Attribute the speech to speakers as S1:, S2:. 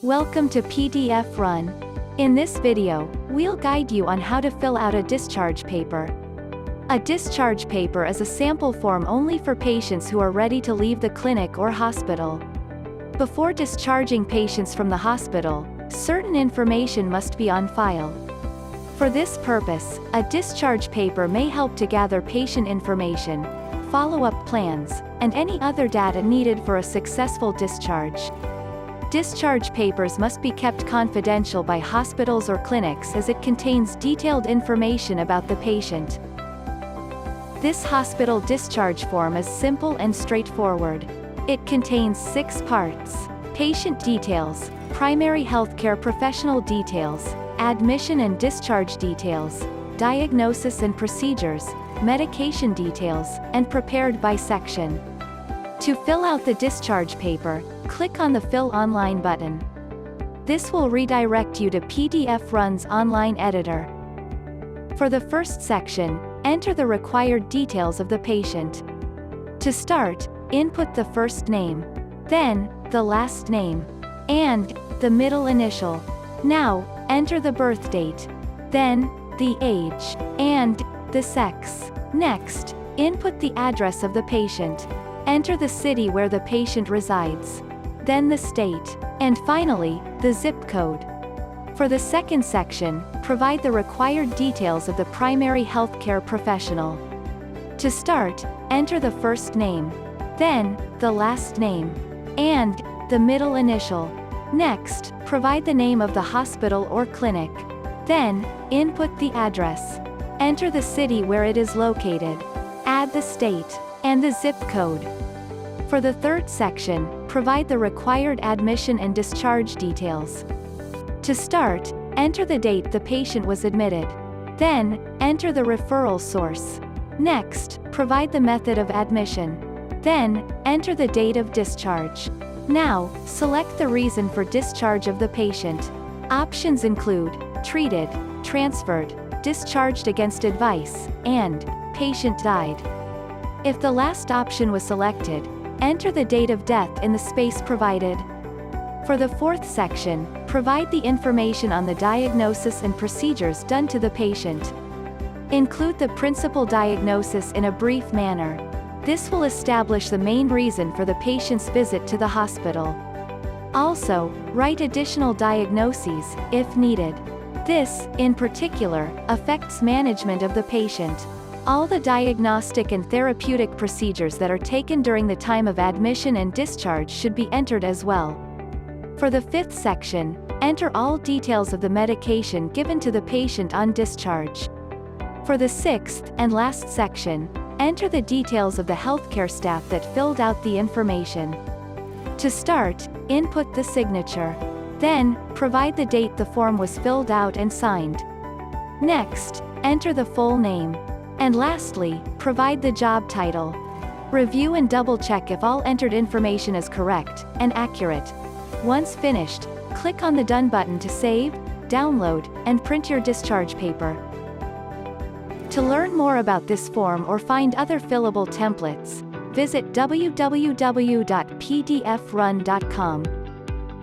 S1: Welcome to PDF Run. In this video, we'll guide you on how to fill out a discharge paper. A discharge paper is a sample form only for patients who are ready to leave the clinic or hospital. Before discharging patients from the hospital, certain information must be on file. For this purpose, a discharge paper may help to gather patient information, follow-up plans, and any other data needed for a successful discharge. Discharge papers must be kept confidential by hospitals or clinics as it contains detailed information about the patient. This hospital discharge form is simple and straightforward. It contains 6 parts: patient details, primary healthcare professional details, admission and discharge details, diagnosis and procedures, medication details, and prepared by section. To fill out the discharge paper, click on the Fill Online button. This will redirect you to PDF Run's online editor. For the first section, enter the required details of the patient. To start, input the first name, then the last name, and the middle initial. Now, enter the birth date, then the age, and the sex. Next, input the address of the patient. Enter the city where the patient resides, then the state, and finally, the zip code. For the second section, provide the required details of the primary healthcare professional. To start, enter the first name, then the last name, and the middle initial. Next, provide the name of the hospital or clinic. Then, input the address. Enter the city where it is located. Add the state and the zip code. For the third section, provide the required admission and discharge details. To start, enter the date the patient was admitted. Then, enter the referral source. Next, provide the method of admission. Then, enter the date of discharge. Now, select the reason for discharge of the patient. Options include treated, transferred, discharged against advice, and patient died. If the last option was selected, enter the date of death in the space provided. For the fourth section, provide the information on the diagnosis and procedures done to the patient. Include the principal diagnosis in a brief manner. This will establish the main reason for the patient's visit to the hospital. Also, write additional diagnoses, if needed. This, in particular, affects management of the patient. All the diagnostic and therapeutic procedures that are taken during the time of admission and discharge should be entered as well. For the fifth section, enter all details of the medication given to the patient on discharge. For the sixth and last section, enter the details of the healthcare staff that filled out the information. To start, input the signature. Then, provide the date the form was filled out and signed. Next, enter the full name. And lastly, provide the job title. Review and double-check if all entered information is correct and accurate. Once finished, click on the Done button to save, download, and print your discharge paper. To learn more about this form or find other fillable templates, visit www.pdfrun.com.